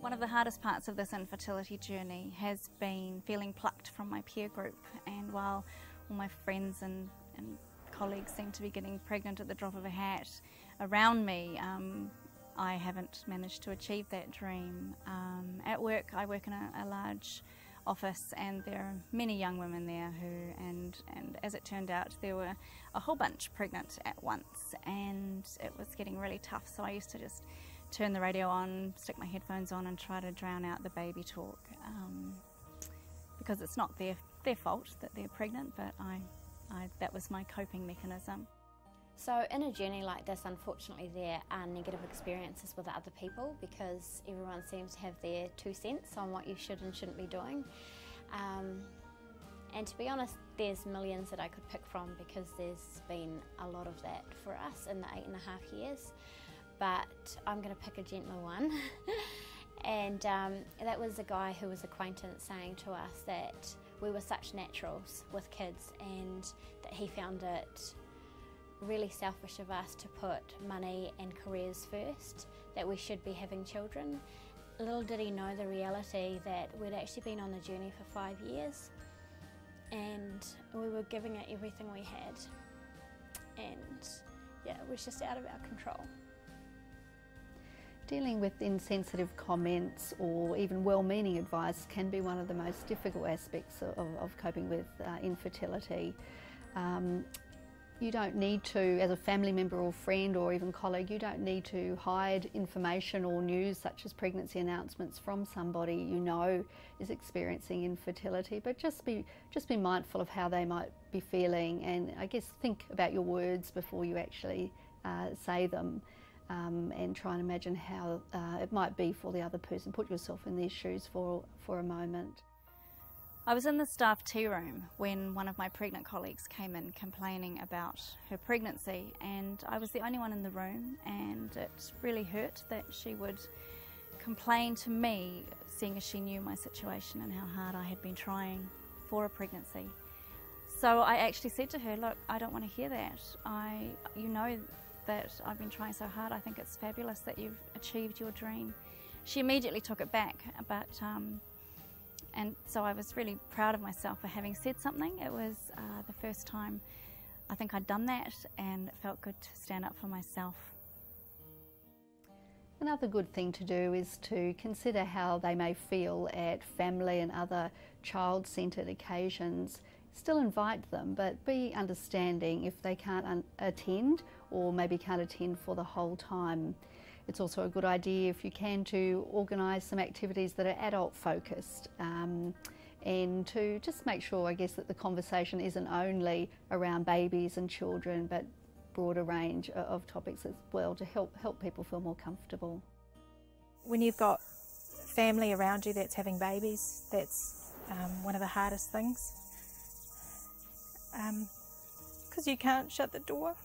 One of the hardest parts of this infertility journey has been feeling plucked from my peer group, and while all my friends and colleagues seem to be getting pregnant at the drop of a hat around me, I haven't managed to achieve that dream. At work, I work in a large office, and there are many young women there and as it turned out, there were a whole bunch pregnant at once, and it was getting really tough. So I used to just turn the radio on, stick my headphones on, and try to drown out the baby talk, because it's not their fault that they're pregnant, but that was my coping mechanism. So in a journey like this, unfortunately there are negative experiences with other people, because everyone seems to have their 2 cents on what you should and shouldn't be doing. And to be honest, there's millions that I could pick from, because there's been a lot of that for us in the 8.5 years. But I'm going to pick a gentler one. And that was a guy who was acquaintance saying to us that we were such naturals with kids, and that he found it really selfish of us to put money and careers first, that we should be having children. Little did he know the reality that we'd actually been on the journey for 5 years, and we were giving it everything we had, and yeah, it was just out of our control. Dealing with insensitive comments or even well-meaning advice can be one of the most difficult aspects of coping with infertility. You don't need to, as a family member or friend or even colleague, you don't need to hide information or news such as pregnancy announcements from somebody you know is experiencing infertility, but just be mindful of how they might be feeling, and I guess think about your words before you actually say them, and try and imagine how it might be for the other person. Put yourself in their shoes for a moment. I was in the staff tea room when one of my pregnant colleagues came in complaining about her pregnancy, and I was the only one in the room, and it really hurt that she would complain to me, seeing as she knew my situation and how hard I had been trying for a pregnancy. So I actually said to her, look, I don't want to hear that. You know that I've been trying so hard. I think it's fabulous that you've achieved your dream. She immediately took it back, and so I was really proud of myself for having said something. It was the first time I think I'd done that, and it felt good to stand up for myself. Another good thing to do is to consider how they may feel at family and other child-centred occasions. Still invite them, but be understanding if they can't attend, or maybe can't attend for the whole time. It's also a good idea, if you can, to organise some activities that are adult focused, and to just make sure, I guess, that the conversation isn't only around babies and children, but broader range of topics as well, to help people feel more comfortable. When you've got family around you that's having babies, that's one of the hardest things, because you can't shut the door.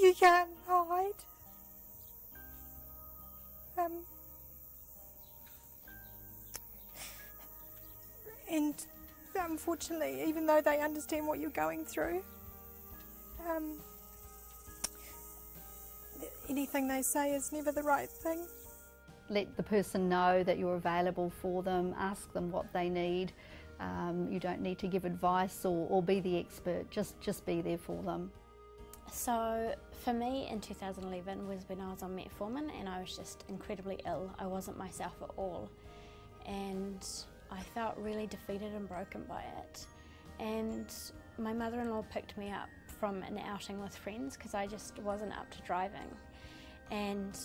You can't hide. And unfortunately, even though they understand what you're going through, anything they say is never the right thing. Let the person know that you're available for them, ask them what they need. You don't need to give advice or be the expert, just be there for them. So for me in 2011 was when I was on metformin, and I was just incredibly ill. I wasn't myself at all, and I felt really defeated and broken by it. And my mother-in-law picked me up from an outing with friends because I just wasn't up to driving, and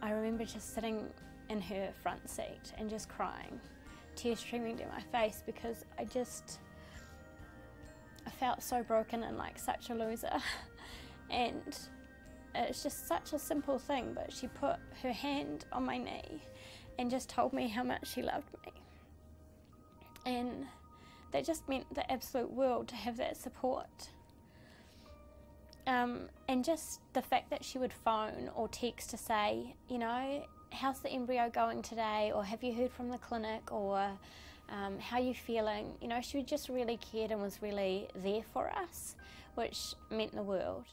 I remember just sitting in her front seat and just crying, tears streaming down my face, because I felt so broken and like such a loser. And it's just such a simple thing, but she put her hand on my knee and just told me how much she loved me. And that just meant the absolute world to have that support. And just the fact that she would phone or text to say, you know, how's the embryo going today, or have you heard from the clinic, or how are you feeling? You know, she just really cared and was really there for us, which meant the world.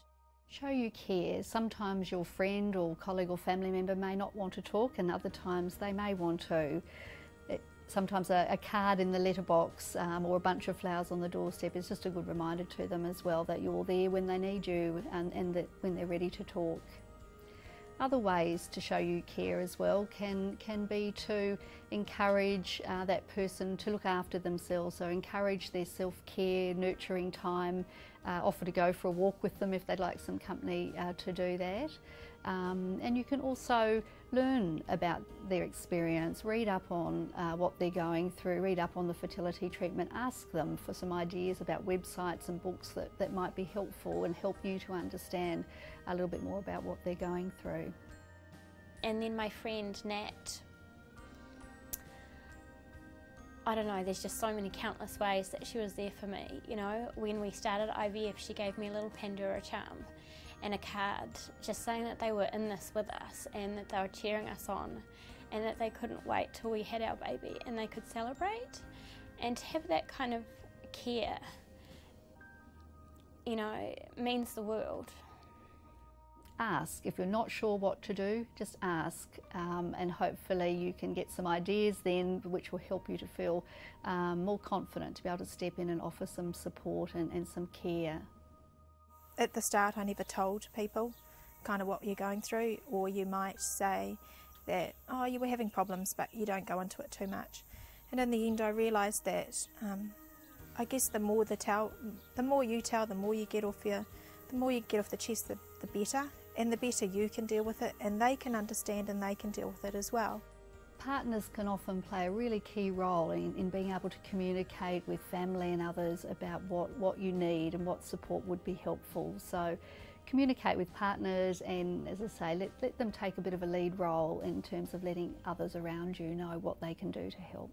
Show you care. Sometimes your friend or colleague or family member may not want to talk, and other times they may want to. Sometimes a card in the letterbox or a bunch of flowers on the doorstep is just a good reminder to them as well that you're there when they need you and that when they're ready to talk. Other ways to show you care as well can be to encourage that person to look after themselves, so encourage their self-care, nurturing time, offer to go for a walk with them if they'd like some company to do that. And you can also learn about their experience, read up on what they're going through, read up on the fertility treatment, ask them for some ideas about websites and books that might be helpful and help you to understand a little bit more about what they're going through. And then my friend Nat, I don't know, there's just so many countless ways that she was there for me. You know, when we started IVF, she gave me a little Pandora charm and a card just saying that they were in this with us and that they were cheering us on and that they couldn't wait till we had our baby and they could celebrate. And to have that kind of care, you know, means the world. Ask. If you're not sure what to do, just ask, and hopefully you can get some ideas then which will help you to feel more confident to be able to step in and offer some support and some care. At the start I never told people kind of what you're going through, or you might say that, oh, you were having problems, but you don't go into it too much. And in the end I realised that I guess the more you tell, the more you get off the chest, the better, and the better you can deal with it, and they can understand and they can deal with it as well. Partners can often play a really key role in being able to communicate with family and others about what you need and what support would be helpful. So communicate with partners and, as I say, let them take a bit of a lead role in terms of letting others around you know what they can do to help.